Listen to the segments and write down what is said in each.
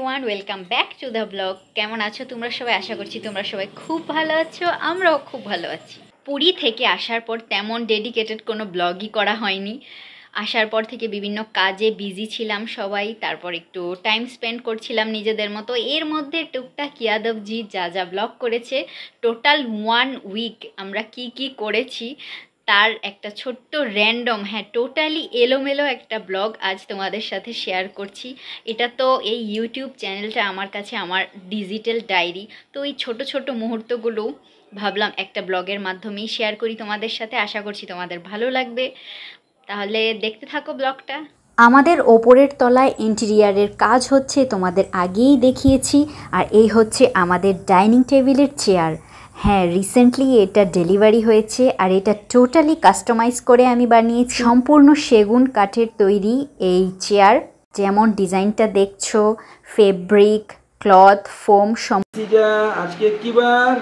Everyone, welcome back to the blog. কেমন আছো তোমরা সবাই? আশা করছি তোমরা সবাই খুব ভালো আছো, আমরাও খুব ভালো আছি। পুরী থেকে আসার পর তেমন ডেডিকেটেড কোনো ব্লগই করা হয়নি। আসার পর থেকে বিভিন্ন কাজে বিজি ছিলাম সবাই, তারপর একটু টাইম স্পেন্ড করছিলাম নিজেদের মতো। এর মধ্যে টুকটাক ইয়াদবজি যা যা ব্লগ করেছে, টোটাল 1 উইক আমরা কি করেছি তার একটা ছোট্ট র্যান্ডম, টোটালি এলোমেলো একটা ব্লগ আজ তোমাদের সাথে শেয়ার করছি। এটা তো এই ইউটিউব চ্যানেলটা আমার কাছে আমার ডিজিটাল ডায়েরি, তো এই ছোট ছোট মুহূর্তগুলো ভাবলাম একটা ব্লগের মাধ্যমেই শেয়ার করি তোমাদের সাথে। আশা করছি তোমাদের ভালো লাগবে, তাহলে দেখতে থাকো ব্লগটা। আমাদের ওপরের তলায় ইন্টেরিয়ারের কাজ হচ্ছে, তোমাদের আগেই দেখিয়েছি। আর এই হচ্ছে আমাদের ডাইনিং টেবিলের চেয়ার। হ্যাঁ, রিসেন্টলি এটা ডেলিভারি হয়েছে, আর এটা টোটালি কাস্টমাইজ করে আমি বানিয়েছি। সম্পূর্ণ সেগুন কাঠের তৈরি এই চেয়ার, যেমন ডিজাইনটা দেখছো, ফেব্রিক, ক্লথ, ফোম। আজকে কি বার?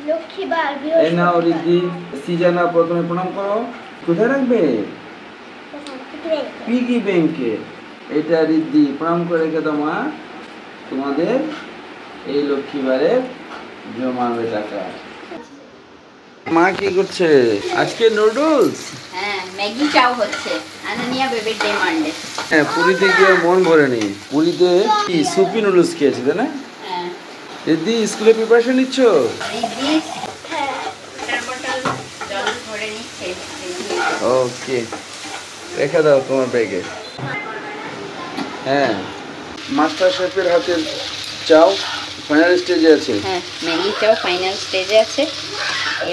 লক্ষ্মীবার। এই নাও রিদ্ধি, সিজানা প্রথমে প্রণাম করো। কোথায় রাখবে? পিগি ব্যাংকে। এটা রিদ্ধি প্রণাম করে রেখে দাও মা, তোমাদের এই লক্ষ্মীবারে জমাবে টাকা। মা কি করছে আজকে? নুডলস, হ্যাঁ, ম্যাগি চাও হচ্ছে আনানিয়া বেবির ডিমান্ডে। হ্যাঁ, পুরীতে গিয়ে মন ভরেনি। পুরীতে কি সুপি নুডলস খেয়েছি, তাই না? হ্যাঁ। রিদ্ধি স্কুলে প্রিপারেশন নিচ্ছ? ওকে, রেখে দাও তোমার ব্যাগে। হ্যাঁ, মাস্টার শেফের হাতের চাও ফাইনাল স্টেজে আছে। হ্যাঁ, ম্যাগি চাও ফাইনাল স্টেজে আছে।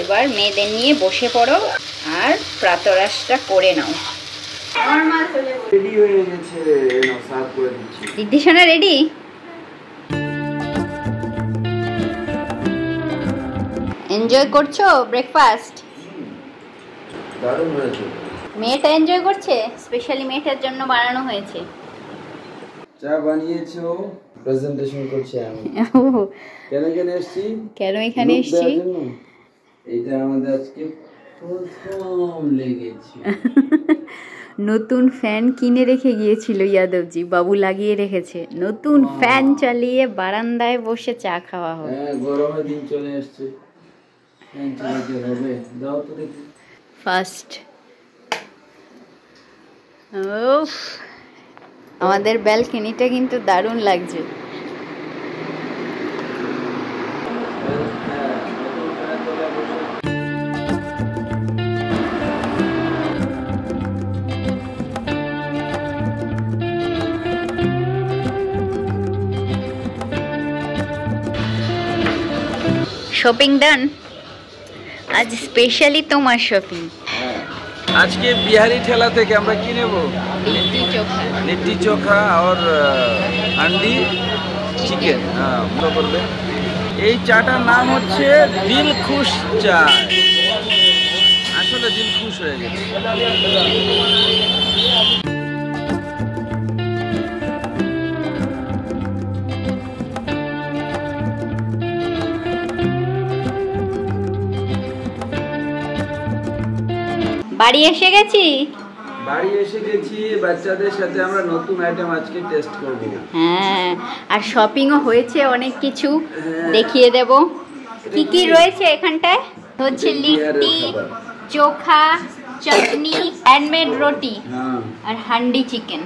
এবার মেয়েদের নিয়ে বসে পড়ো আর প্রাতরাশটা করে নাও। রেডি হয়ে গেছে, নাও সার্ভ করে দিচ্ছি। দিদি সোনা রেডি? এনজয় করছো ব্রেকফাস্ট? দারুণ হয়েছে। মেয়েটা এনজয় করছে, স্পেশালি মেয়েটার জন্য বানানো হয়েছে। চা বানিয়েছো, প্রেজেন্টেশন করছি আমি। কেন এসেছি? কেন এখানে এসেছি? এটা আমাদের আজকে প্রথম লেগেছে। নতুন ফ্যান কিনে রেখে গিয়েছিল ইয়াদবজি, বাবু লাগিয়ে রেখেছে। নতুন ফ্যান চালিয়ে বারান্দায় বসে চা খাওয়া হবে। হ্যাঁ, গরমের দিন চলে আসছে, ফ্যান চালাতে হবে। দাও তো দেখি। ফার্স্ট। উফ, আমাদের ব্যালকনিটা কিন্তু দারুণ লাগছে। শপিং ডান? আজ স্পেশালি তোমার শপিং। আজকে বিহারি ঠেলা থেকে আমরা কি নেব? লিট্টি চোখা আর হান্ডি চিকেন। হ্যাঁ, মনে করবে। এই চাটার নাম হচ্ছে দিল খুশ চা। আসলে দিল খুশ হয়ে গেছে। বাড়ি এসে গেছি। বাচ্চাদের সাথে আমরা নতুন আইটেম আজকে টেস্ট করব। হ্যাঁ, আর শপিংও হয়েছে অনেক কিছু, দেখিয়ে দেব কি কি রয়েছে এখানটায়। হচ্ছে লিট্টি চোখা, চাটনি, হ্যান্ডমেড রুটি আর হান্ডি চিকেন।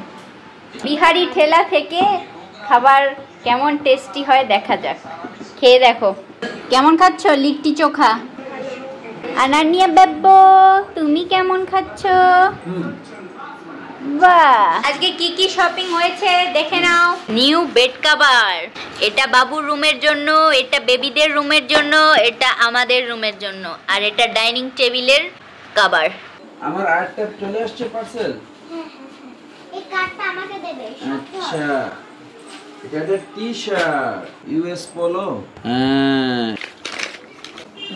বিহারি ঠেলা থেকে খাবার কেমন টেস্টি হয় দেখা যাক, খেয়ে দেখো। কেমন খাচ্ছ লিট্টি চোখা? আনানিয়া বেব্বো, তুমি কেমন খাচ্ছ? বাহ, আজকে কি কি শপিং হয়েছে দেখে নাও। নিউ বেড কভার, এটা বাবুর রুমের জন্য, এটা বেবিদের রুমের জন্য, এটা আমাদের রুমের জন্য, আর এটা ডাইনিং টেবিলের কভার। আমার আর্টটা চলে আসছে পার্সেল। এই কার্ডটা আমাকে দেবে। আচ্ছা, এটা একটা টি-শার্ট ইউএস পোলো। হ্যাঁ,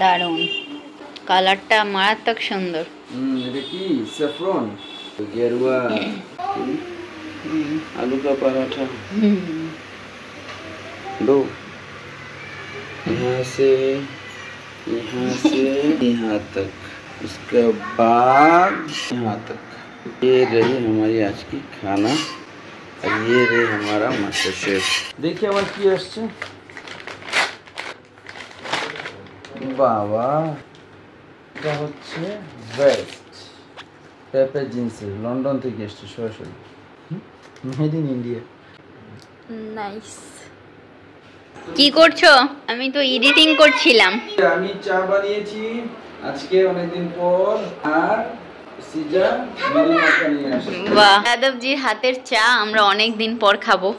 দারুণ, কালারটা মারাত্মক সুন্দর। এটা কি স্যাফরন गेरुआ आलू का पराठा। दो यहाँ से यहाँ तक, उसके बाद यहाँ तक। ये रही हमारी आज की खाना ये रे हमारा मास्टर शेफ। देखिए আমার কি আসছে। বাবা, এটা হচ্ছে ভেস্ট পেপে জিন্সের, লন্ডন থেকে এসেছে সরাসরি, মেড ইন ইন্ডিয়া। নাইস। কি করছো? আমি তো এডিটিং করছিলাম। আমি চা বানিয়েছি আজকে অনেকদিন পর, আর সিজা মেরি মাখা নিয়ে আসছে। বাহ, যাদবজির হাতের চা আমরা অনেক দিন পর খাবো।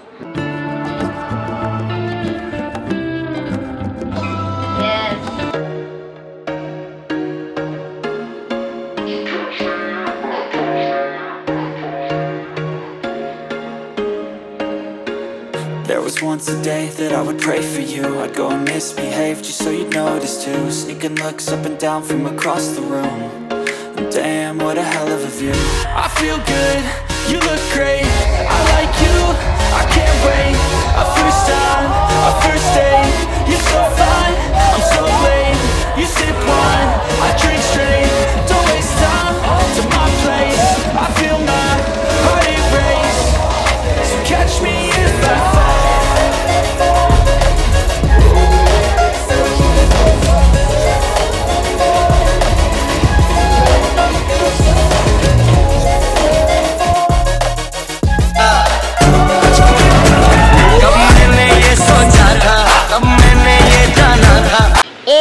There was once a day that I would pray for you. I'd go and misbehave just so you'd notice too. Sneaking looks up and down from across the room. Damn, what a hell of a view. I feel good, you look great. I like you, I can't wait. A first time, a first date. You're so fine, I'm so late. You sip wine, I drink straight. Don't waste time to my place. I feel my heart erase. So catch me if I fall.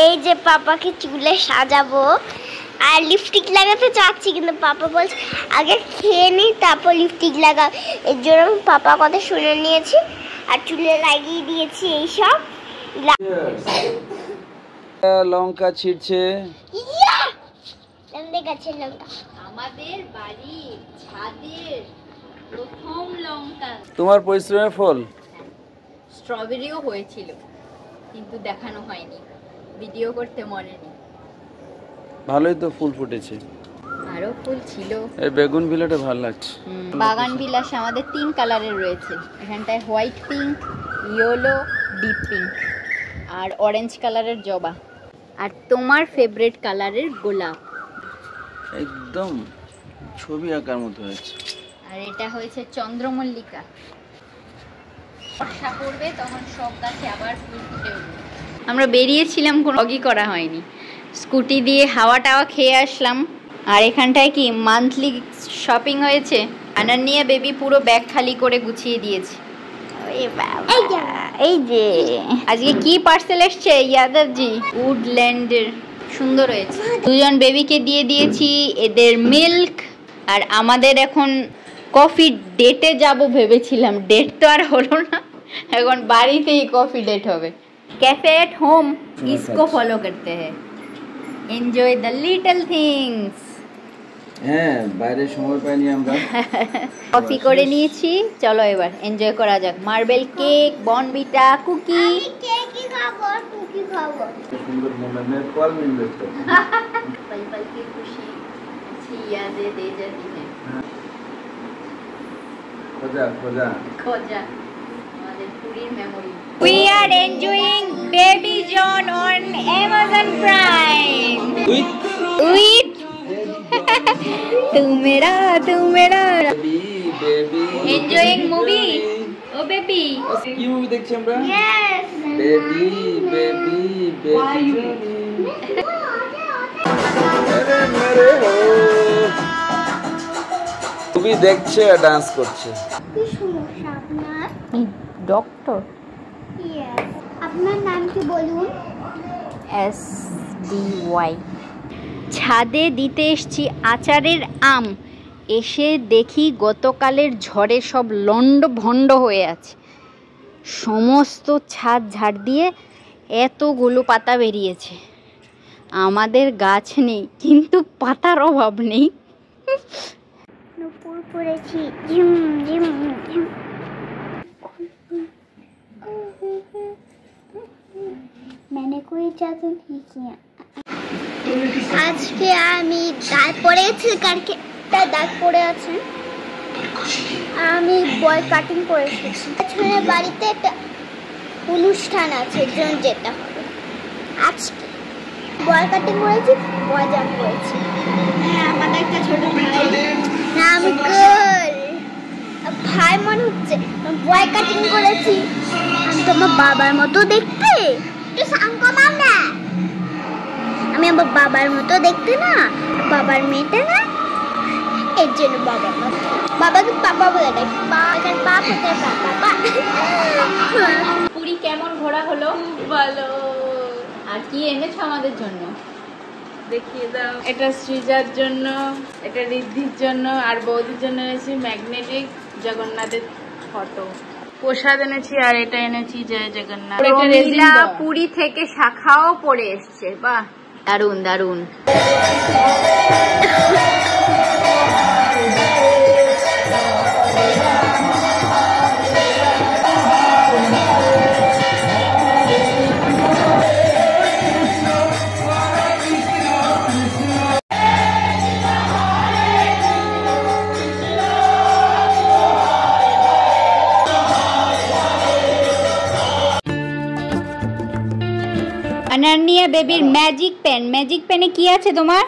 এই যে পাপাকে চুলে সাজাবো আর lipstick লাগাতে চাচ্ছি, কিন্তু পাপা বলছে আগে খেয়ে নি তারপর লিপস্টিক লাগাও। এর জন্য পাপা কথা শুনে নিয়েছি আর চুলে লাগিয়ে দিয়েছি এইসব। লঙ্কা ছিড়ছে। গাছের লঙ্কা আমাদের বাড়ি ছাদের প্রথম লঙ্কা। তোমার পরিশ্রমের ফল। স্ট্রবেরিও হয়েছিল কিন্তু দেখানো হয়নি, ভিডিও করতে মনে নেই। ভালোই তো ফুল ফুটেছে, আরো ফুল ছিল। এই বেগুন বিলাটা ভালো লাগছে। বাগান বিলাস আমাদের 3 কালারের রয়েছে, এখানটায় white pink, yellow, deep pink আর অরেঞ্জ কালারের জবা, আর তোমার ফেভারিট কালারের গোলাপ। একদম ছবি আঁকার মতো হয়েছে। আর এটা হয়েছে চন্দ্রমল্লিকা। বর্ষা পড়বে তখন সব গাছে আবার ফুল ফুটে উঠবে। আমরা বেরিয়েছিলাম, কোনো ব্লগই করা হয়নি। স্কুটি দিয়ে হাওয়া টাওয়া খেয়ে আসলাম। আর এখানটায় কি মান্থলি শপিং হয়েছে, আনান্নিয়া বেবি পুরো ব্যাগ খালি করে গুছিয়ে দিয়েছে। এই যে আজকে কি পার্সেল এসছে ইয়াদবজি, উডল্যান্ডের, সুন্দর হয়েছে। দুজন বেবিকে দিয়ে দিয়েছি এদের মিল্ক, আর আমাদের এখন কফি ডেটে যাব ভেবেছিলাম, ডেট তো আর হলো না, এখন বাড়িতেই কফি ডেট হবে। कैफे एट होम इसको फॉलो करते हैं, एंजॉय द लिटिल थिंग्स। হ্যাঁ, বাইরে সময় পাইনি আমরা। কফি করে নিয়েছি, চলো এবার এনজয় করা যাক। Marble cake, Bournvita, cookie. আমি কেকই খাবো, কুকি খাবো। সুন্দর মোমেন্ট পল মিলবে তো। पल पल की खुशी अच्छी यादें दे जाती है। খোঁজা খোঁজা খোঁজা আমাদের পুরীর memory. We are enjoying Baby John on Amazon Prime with तू मेरा বেবি বেবি enjoying movie। ও বেবি, কি মুভি দেখছি আমরা? Yes. বেবি বেবি বেবি আরে মেরে হো। মুভি দেখছে আর ডান্স করছে। কি সমস্যা আপনার? Doctor Yes. আপনার নাম কি বলুন? SDY। ছাদে দিতে এসছি আচারের আম, এসে দেখি গতকালের ঝড়ে সব লন্ড ভন্ড হয়ে আছে। সমস্ত ছাদ ঝাড় দিয়ে এতগুলো পাতা বেরিয়েছে। আমাদের গাছ নেই কিন্তু পাতার অভাব নেই। নুপুর পড়েছি, ঝিম ঝিম ঝিম। मैंने कोई जादू नहीं किया। আজকে আমি দাগ পড়েছি, কালকে দাগ পড়ে আছে। আমি বয় কাটিং করে এসেছি। পেছনের বাড়িতে একটা অনুষ্ঠান আছে, এর জন্য যেতে হবে। আজকে বয় কাটিং করেছি, বয় জাম করেছি। হ্যাঁ, আমাদের একটা ছোট ভাই। না, আমি গার্ল। ভাই মনে হচ্ছে, বয় কাটিং করেছি। আমি তো আমার বাবার মতো দেখতে, একটু সাউন্ড কমাও না। আমি আমার বাবার মতো দেখতে না, বাবার মেয়েটা না, এর জন্য বাবার মতো। বাবাকে পাপা বলে ডাকি, পাপা। পুরী কেমন ঘোরা হলো? ভালো। আর কি এনেছো আমাদের জন্য? দেখিয়ে দাও। এটা সৃজার জন্য, এটা ঋদ্ধির জন্য, আর বৌদির জন্য এনেছি ম্যাগনেটিক জগন্নাথের ফটো। প্রসাদ এনেছি, আর এটা এনেছি জয় জগন্নাথ। রমিলা পুরী থেকে শাখাও পড়ে এসছে, বাহ দারুন দারুন। অনন্যা বেবির ম্যাজিক পেন। ম্যাজিক পেনে কি আছে তোমার?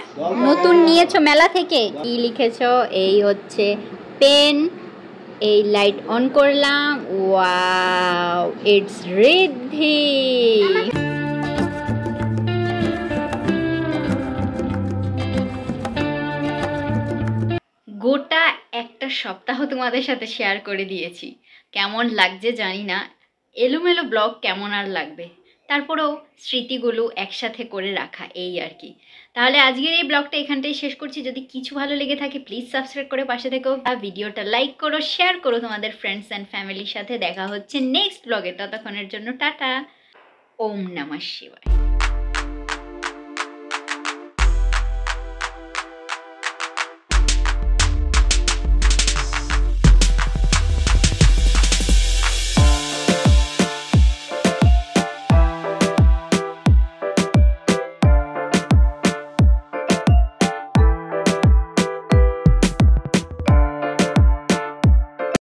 নতুন নিয়েছো মেলা থেকে? কি লিখেছো? এই হচ্ছে পেন। এই লাইট অন করলাম, ওয়াও ইটস ঋদ্ধি। গোটা একটা সপ্তাহ তোমাদের সাথে শেয়ার করে দিয়েছি, কেমন লাগছে জানি না। এলোমেলো ব্লগ কেমন আর লাগবে, তারপরেও স্মৃতিগুলো একসাথে করে রাখা, এই আর কি। তাহলে আজকের এই ব্লগটা এখানটাই শেষ করছি। যদি কিছু ভালো লেগে থাকে প্লিজ সাবস্ক্রাইব করে পাশে থেকো, ভিডিওটা লাইক করো, শেয়ার করো তোমাদের ফ্রেন্ডস অ্যান্ড ফ্যামিলির সাথে। দেখা হচ্ছে নেক্সট ব্লগে, ততক্ষণের জন্য টাটা। ওম নমঃ শিবায়।